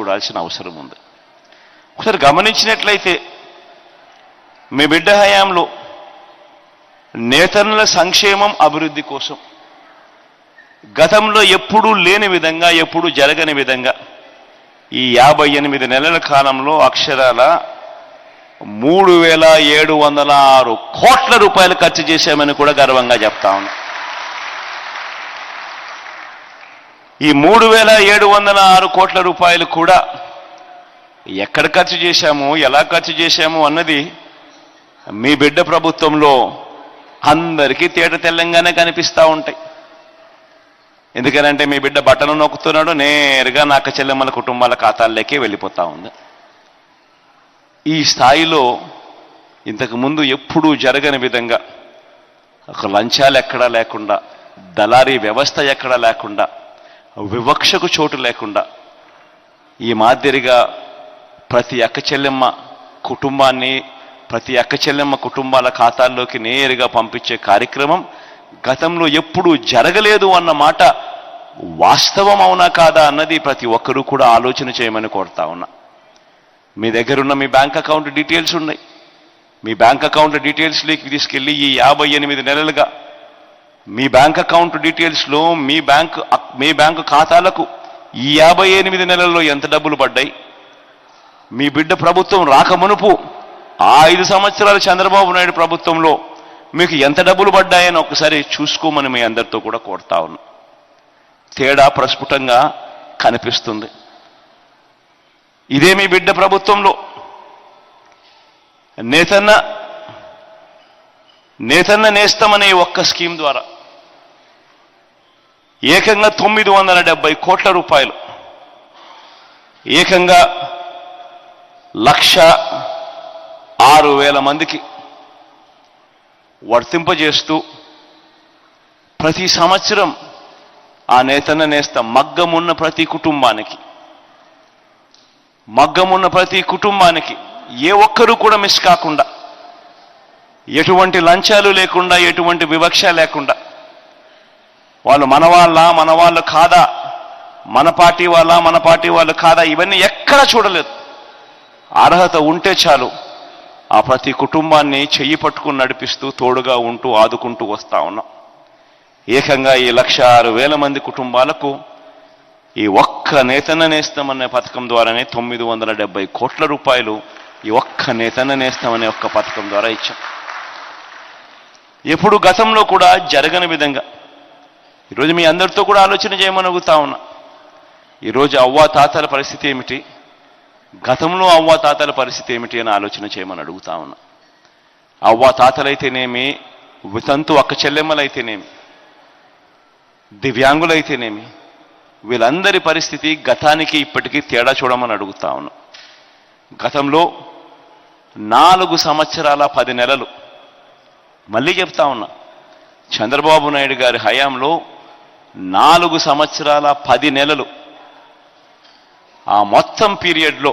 చూడాల్సిన అవసరం ఉంది. ఒకసారి గమనించినట్లయితే మీ బిడ్డ హయాంలో నేతన్నల సంక్షేమం అభివృద్ధి కోసం గతంలో ఎప్పుడూ లేని విధంగా, ఎప్పుడూ జరగని విధంగా ఈ 58 నెలల కాలంలో అక్షరాల 3,706 కోట్ల రూపాయలు ఖర్చు చేశామని కూడా గర్వంగా చెప్తా ఉన్నాం. ఈ 3,706 కోట్ల రూపాయలు కూడా ఎక్కడ ఖర్చు చేశాము, ఎలా ఖర్చు చేశాము అన్నది మీ బిడ్డ ప్రభుత్వంలో అందరికీ తేట తెల్లంగానే కనిపిస్తూ ఉంటాయి. ఎందుకనంటే మీ బిడ్డ బట్టలు నొక్కుతున్నాడు, నేరుగా నా అక్క చెల్లెమ్మల కుటుంబాల ఖాతాల్లోకే వెళ్ళిపోతా ఉంది. ఈ స్థాయిలో ఇంతకుముందు ఎప్పుడూ జరగని విధంగా ఒక లంచాలు ఎక్కడా లేకుండా, దళారీ వ్యవస్థ ఎక్కడా లేకుండా, వివక్షకు చోటు లేకుండా ఈ మాదిరిగా ప్రతి అక్క చెల్లెమ్మ కుటుంబాన్ని, ప్రతి అక్క చెల్లెమ్మ కుటుంబాల ఖాతాల్లోకి నేరుగా పంపించే కార్యక్రమం గతంలో ఎప్పుడూ జరగలేదు అన్న మాట వాస్తవం అవునా కాదా అన్నది ప్రతి ఒక్కరూ కూడా ఆలోచన చేయమని కోరుతా ఉన్నా. మీ దగ్గరున్న మీ బ్యాంక్ అకౌంట్ డీటెయిల్స్ ఉన్నాయి. మీ బ్యాంక్ అకౌంట్ డీటెయిల్స్లోకి తీసుకెళ్ళి ఈ 58 నెలలుగా మీ బ్యాంక్ అకౌంట్ డీటెయిల్స్లో మీ బ్యాంకు ఖాతాలకు ఈ 58 నెలల్లో ఎంత డబ్బులు పడ్డాయి, మీ బిడ్డ ప్రభుత్వం రాకమునుపు ఆ 5 సంవత్సరాలు చంద్రబాబు నాయుడు ప్రభుత్వంలో మీకు ఎంత డబ్బులు పడ్డాయని ఒకసారి చూసుకోమని మీ అందరితో కూడా కోరుతా ఉన్నా. తేడా ప్రస్ఫుటంగా కనిపిస్తుంది. ఇదే మీ బిడ్డ ప్రభుత్వంలో నేతన్న నేస్తమనే ఒక్క స్కీమ్ ద్వారా ఏకంగా 970 కోట్ల రూపాయలు, ఏకంగా 1,06,000 మందికి వర్తింపజేస్తూ ప్రతి సంవత్సరం ఆ నేతన్న నేస్త మగ్గమున్న ప్రతి కుటుంబానికి ఏ ఒక్కరూ కూడా మిస్ కాకుండా, ఎటువంటి లంచాలు లేకుండా, ఎటువంటి వివక్ష లేకుండా, వాళ్ళు మన వాళ్ళు కాదా, మన పార్టీ వాళ్ళు కాదా, ఇవన్నీ ఎక్కడా చూడలేదు. అర్హత ఉంటే చాలు ఆ ప్రతి కుటుంబాన్ని చెయ్యి పట్టుకుని నడిపిస్తూ, తోడుగా ఉంటూ, ఆదుకుంటూ వస్తా ఉన్నాం. ఏకంగా ఈ 1,06,000 మంది కుటుంబాలకు ఈ ఒక్క నేతన్న నేస్తామనే పథకం ద్వారానే 970 కోట్ల రూపాయలు ఈ ఒక్క నేతన్న నేస్తామనే ఒక్క పథకం ద్వారా ఇచ్చాం. ఎప్పుడు గతంలో కూడా జరగని విధంగా ఈరోజు మీ అందరితో కూడా ఆలోచన చేయమని అడుగుతా ఉన్నా. ఈరోజు అవ్వాతాతల పరిస్థితి ఏమిటి, గతంలో అవ్వాతాతల పరిస్థితి ఏమిటి అని ఆలోచన చేయమని అడుగుతా ఉన్నా. అవ్వాతాతలైతేనేమి, వితంతు అక్క చెల్లెమ్మలైతేనేమి, దివ్యాంగులైతేనేమి, వీళ్ళందరి పరిస్థితి గతానికి ఇప్పటికీ తేడా చూడమని అడుగుతా ఉన్నా. గతంలో 4 సంవత్సరాల 10 నెలలు, మళ్ళీ చెప్తా ఉన్నా, చంద్రబాబు నాయుడు గారి హయాంలో 4 సంవత్సరాల 10 నెలలు, ఆ మొత్తం పీరియడ్లో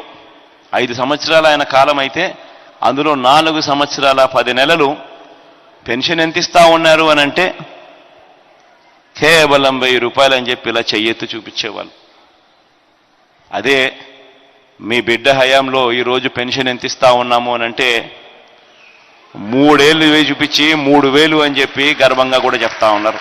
5 సంవత్సరాలు ఆయన కాలం అయితే అందులో 4 సంవత్సరాల 10 నెలలు పెన్షన్ ఎంత ఇస్తా ఉన్నారు అని అంటే కేవలం 1000 రూపాయలు అని చెప్పి ఇలా చెయ్యెత్తు చూపించేవాళ్ళు. అదే మీ బిడ్డ హయాంలో ఈరోజు పెన్షన్ ఎంత ఇస్తా ఉన్నాము అని అంటే 3 ఏళ్ళు చూపించి 3,000 అని చెప్పి గర్వంగా కూడా చెప్తా ఉన్నారు.